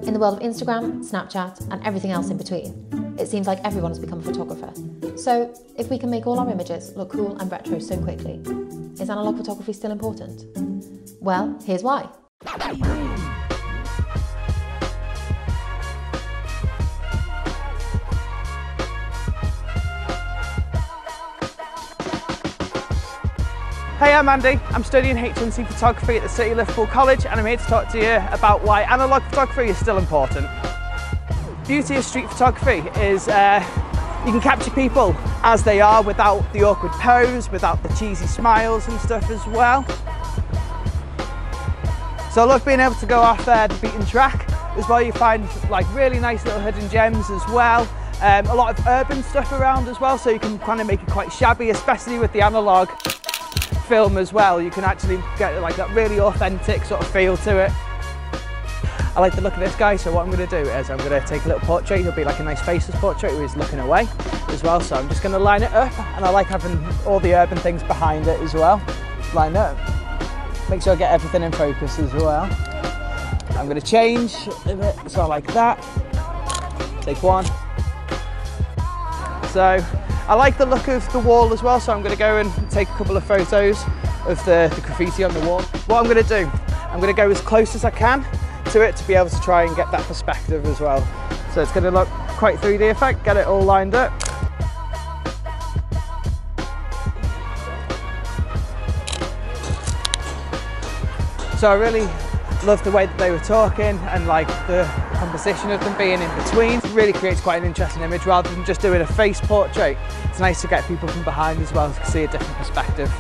In the world of Instagram, Snapchat, and everything else in between, it seems like everyone has become a photographer. So, if we can make all our images look cool and retro so quickly, is analog photography still important? Well, here's why. Hey, I'm Andy. I'm studying HNC Photography at the City of Liverpool College, and I'm here to talk to you about why analogue photography is still important. The beauty of street photography is you can capture people as they are without the awkward pose, without the cheesy smiles and stuff as well. So I love being able to go off the beaten track as well. You find like really nice little hidden gems as well. A lot of urban stuff around as well, so you can kind of make it quite shabby, especially with the analogue film as well. You can actually get like that really authentic sort of feel to it. I like the look of this guy, so what I'm going to do is I'm going to take a little portrait. It'll be like a nice faceless portrait where he's looking away as well, so I'm just going to line it up, and I like having all the urban things behind it as well. Line up, make sure I get everything in focus as well. I'm going to change a bit, so like that. Take one. So I like the look of the wall as well, so I'm going to go and take a couple of photos of the graffiti on the wall. What I'm going to do, I'm going to go as close as I can to it to be able to try and get that perspective as well. So it's going to look quite 3D effect, get it all lined up. So I really love the way that they were talking and like the composition of them being in between. It really creates quite an interesting image rather than just doing a face portrait. It's nice to get people from behind as well to see a different perspective.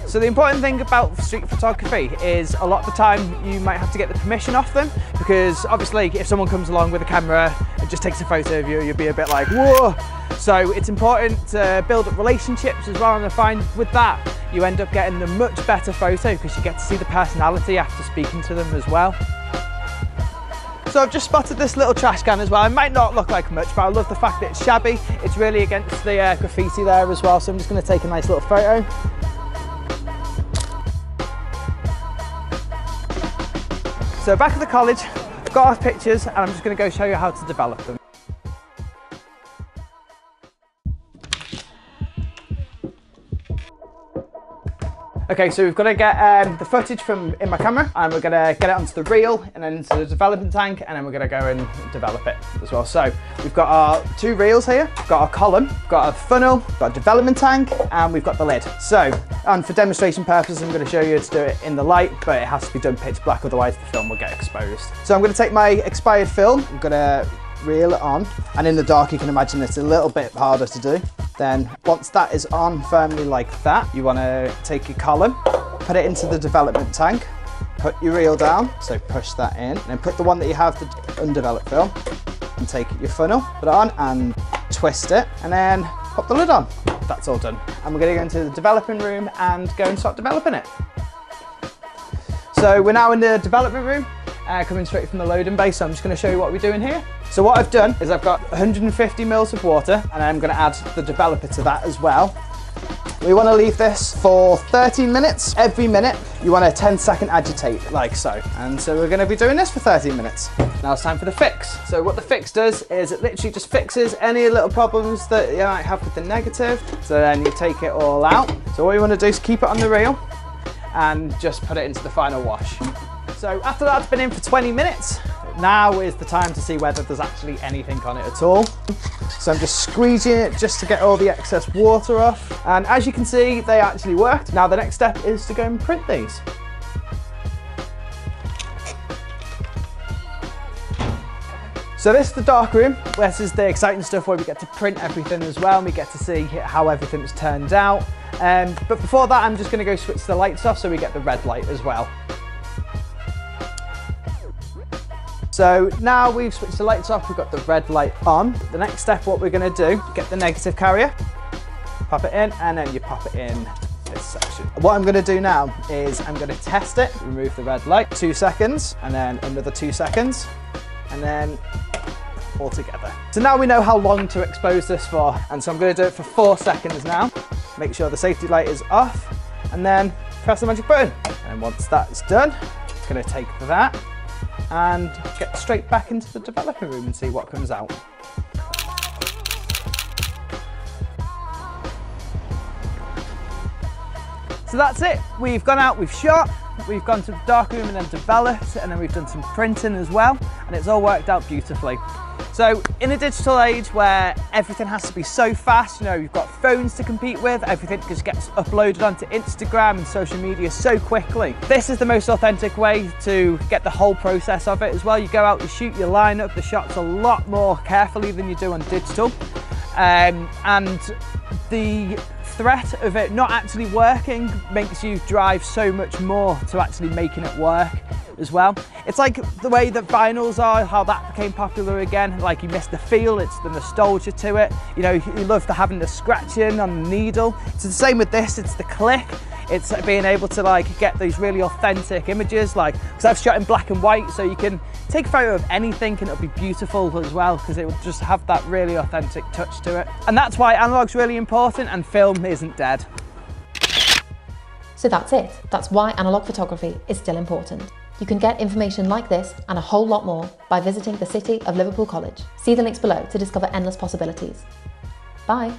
So the important thing about street photography is a lot of the time you might have to get the permission off them, because obviously if someone comes along with a camera and just takes a photo of you, you'll be a bit like, whoa! So it's important to build up relationships as well, and I find with that you end up getting a much better photo because you get to see the personality after speaking to them as well. So I've just spotted this little trash can as well. It might not look like much, but I love the fact that it's shabby. It's really against the graffiti there as well, so I'm just going to take a nice little photo. So back at the college, I've got our pictures and I'm just going to go show you how to develop them. Okay, so we've got to get the footage from in my camera, and we're going to get it onto the reel and then into the development tank, and then we're going to go and develop it as well. So we've got our two reels here, we've got our column, we've got a funnel, we've got a development tank, and we've got the lid. So, and for demonstration purposes, I'm going to show you to do it in the light, but it has to be done pitch black, otherwise the film will get exposed. So I'm going to take my expired film, I'm going to reel it on, and in the dark you can imagine it's a little bit harder to do. Then once that is on firmly like that, you want to take your column, put it into the development tank, put your reel down, so push that in, and then put the one that you have, the undeveloped film, and take your funnel, put it on and twist it, and then pop the lid on. That's all done. And we're going to go into the developing room and go and start developing it. So we're now in the development room, coming straight from the loading bay, so I'm just going to show you what we're doing here. So what I've done is I've got 150 mils of water, and I'm going to add the developer to that as well. We want to leave this for 13 minutes. Every minute you want to 10-second agitate, like so. And so we're going to be doing this for 13 minutes. Now it's time for the fix. So what the fix does is it literally just fixes any little problems that you might have with the negative. So then you take it all out. So what you want to do is keep it on the reel and just put it into the final wash. So after that's been in for 20 minutes, now is the time to see whether there's actually anything on it at all. So I'm just squeezing it just to get all the excess water off. And as you can see, they actually worked. Now the next step is to go and print these. So this is the darkroom. This is the exciting stuff where we get to print everything as well, and we get to see how everything's turned out. But before that, I'm just going to go switch the lights off so we get the red light as well. So now we've switched the lights off, we've got the red light on. The next step, what we're going to do, get the negative carrier, pop it in, and then you pop it in this section. What I'm going to do now is I'm going to test it, remove the red light, 2 seconds, and then another 2 seconds, and then all together. So now we know how long to expose this for, and so I'm going to do it for 4 seconds now. Make sure the safety light is off, and then press the magic button. And once that's done, going to take that and get straight back into the developer room and see what comes out. So that's it. We've gone out, we've shot, we've gone to the darkroom and then developed, and then we've done some printing as well, and it's all worked out beautifully. So in a digital age where everything has to be so fast, you know, you've got phones to compete with, everything just gets uploaded onto Instagram and social media so quickly. This is the most authentic way to get the whole process of it as well. You go out, you shoot, you line up the shots a lot more carefully than you do on digital. And the threat of it not actually working makes you drive so much more to actually making it work as well. It's like the way that vinyls are, how that became popular again. Like, you miss the feel, it's the nostalgia to it. You know, you love having the scratching on the needle. It's the same with this, it's the click. It's being able to like get these really authentic images, like, because I've shot in black and white, so you can take a photo of anything and it'll be beautiful as well, because it will just have that really authentic touch to it. And that's why analog's really important and film isn't dead. So that's it. That's why analog photography is still important. You can get information like this and a whole lot more by visiting the City of Liverpool College. See the links below to discover endless possibilities. Bye.